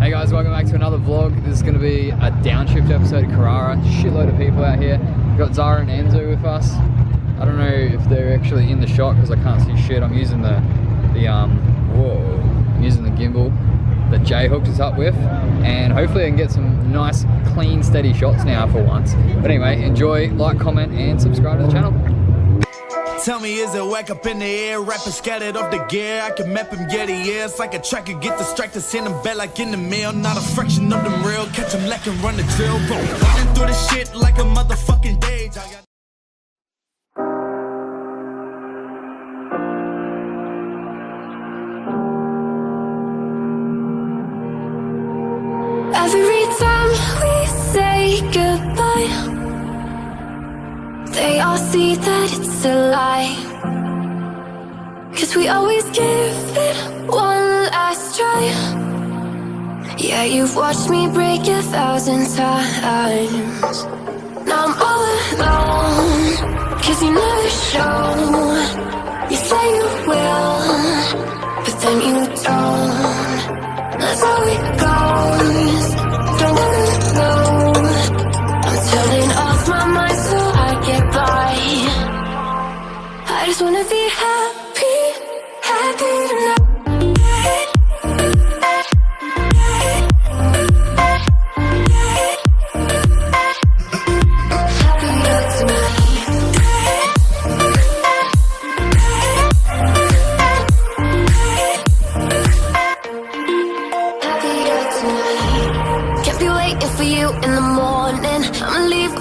Hey guys, welcome back to another vlog. This is going to be a downshift episode of Carrara. Shitload of people out here. We've got Zara and Enzo with us. I don't know if they're actually in the shot because I can't see shit. I'm using I'm using the gimbal that Jay hooked us up with, and hopefully I can get some nice, clean, steady shots now for once. But anyway, enjoy, like, comment, and subscribe to the channel. Tell me, is it whack up in the air? Rapping scattered off the gear. I can map him, get the it's like a tracker, get distracted, send him back like in the mail. Not a fraction of them real. Catch him lacking, run the drill, bro. Running through the shit like a motherfucking day. Every time we say goodbye, they all see that it's a lie. 'Cause we always give it one last try. Yeah, you've watched me break 1,000 times. Now I'm all alone, 'cause you never show. You say you will, but then you don't. That's how it goes. Don't wanna know. I'm turning off my mind so I get by. I just wanna be happy, happy tonight.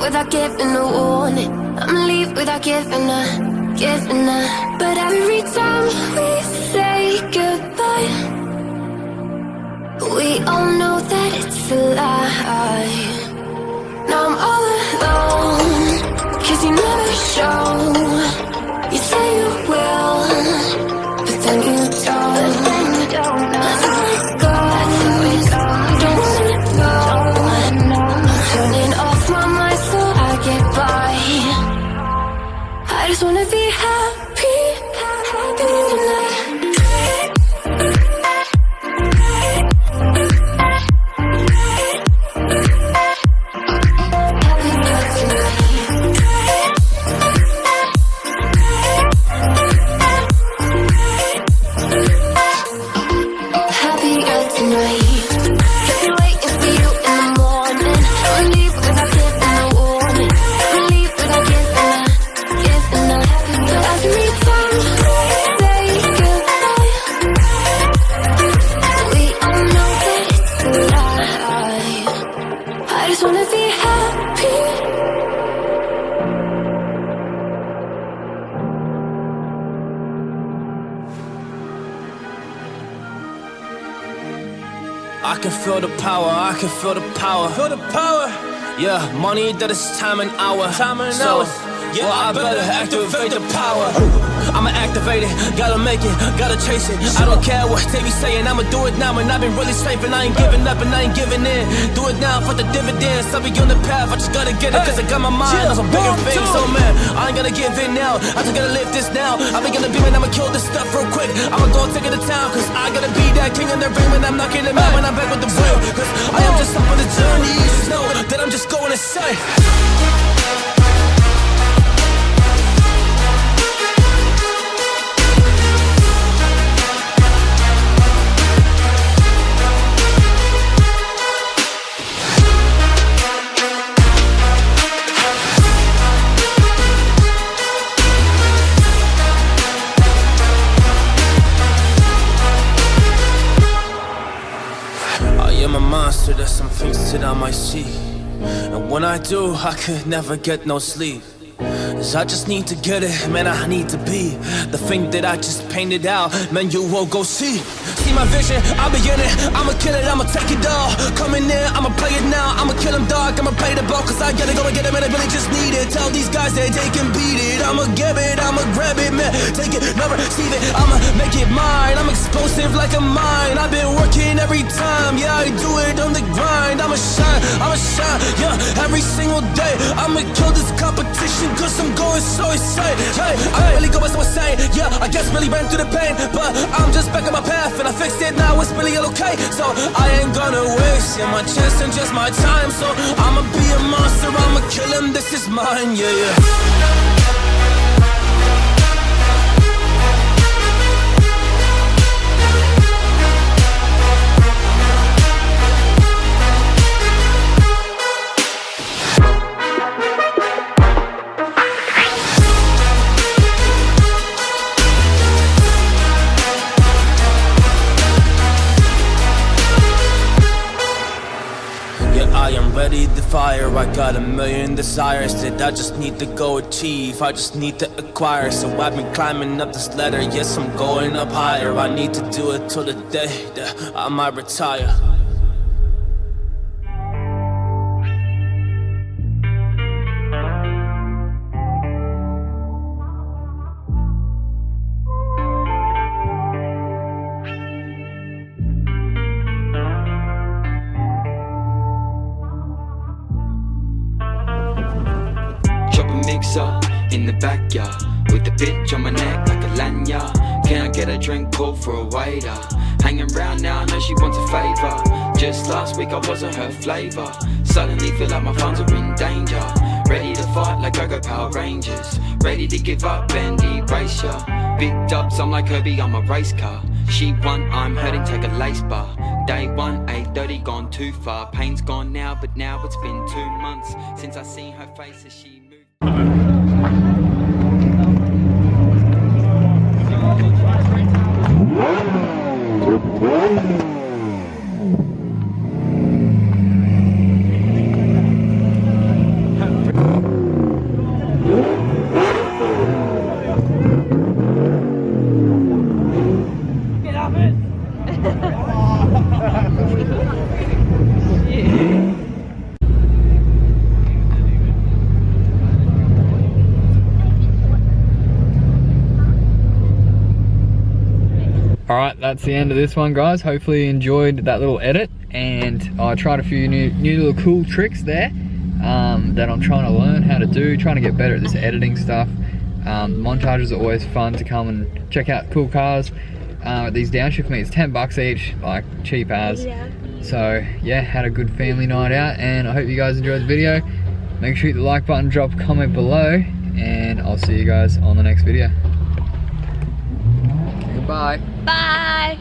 Without giving a warning, I'ma leave without giving a. But every time we say goodbye, we all know that it's a lie. Now I'm all alone, 'cause you never show. You say you will, but then you don't. That's how it goes. Don't wanna know. I'm turning off my mind so I get by. I just wanna be happy, happy tonight. I can feel the power, I can feel the power. Feel the power. Yeah, money that is time and hour. Yeah, well, I better activate the power. I'ma activate it, gotta make it, gotta chase it. I don't care what they be saying, I'ma do it now. And I've been really safe and I ain't giving up and I ain't giving in. Do it now for the dividends, I'll be on the path, I just gotta get it. 'Cause I got my mind on some bigger things. So man, I ain't gonna give in now, I just gotta live this now. I've been gonna be man, I'ma kill this stuff real quick. I'ma go take it to town, 'cause I gotta be that king in the ring when I'm knocking them out. When I'm back with the real, 'cause I am just up on the journey. You just know that I'm just going insane. There's some things that I might see, and when I do, I could never get no sleep. 'Cause I just need to get it, man, I need to be the thing that I just painted out, man, you will go see. See my vision, I'll be in it, I'ma kill it, I'ma take it all. Coming in, I'ma play it now, I'ma kill him dog, I'ma play the ball, 'cause I gotta go and get it, man, I really just need it. Tell these guys that they can beat it, I'ma give it, I'ma grab it, man, take it, never receive it, I'ma make it mine. I'm explosive like a mine, I've been working every time, yeah, I do it on the grind. I'ma shine, shine, yeah, every single day. I'ma kill this competition, cause I'm going so insane. Hey, I really go by so insane, yeah, I guess really ran through the pain. But I'm just back on my path, and I fixed it, now it's really okay. So I ain't gonna waste, yeah, my chance and just my time. So I'ma be a monster, I'ma kill him, this is mine, yeah, yeah. I am ready to fire, I got a million desires that I just need to go achieve, I just need to acquire. So I've been climbing up this ladder, yes I'm going up higher. I need to do it till the day that I might retire. Mix up in the backyard with the bitch on my neck like a lanyard. Can I get a drink, call for a waiter? Hanging round now, I know she wants a favour. Just last week I wasn't her flavour. Suddenly feel like my funds are in danger. Ready to fight like I go Power Rangers. Ready to give up and erase ya. Big dubs, I'm like Herbie, I'm a race car. She won, I'm hurting, take a lace bar. Day one, 8:30, gone too far. Pain's gone now, but now it's been 2 months since I seen her face as she moved. Get off it! Alright, that's the end of this one, guys. Hopefully you enjoyed that little edit, and I tried a few new little cool tricks there that I'm trying to learn how to do, trying to get better at this editing stuff. Montages are always fun to come and check out cool cars. These downshift meets, 10 bucks each, like cheap as. Yeah. So yeah, had a good family night out, and I hope you guys enjoyed the video. Make sure you hit the like button, drop a comment below, and I'll see you guys on the next video. Goodbye. Bye!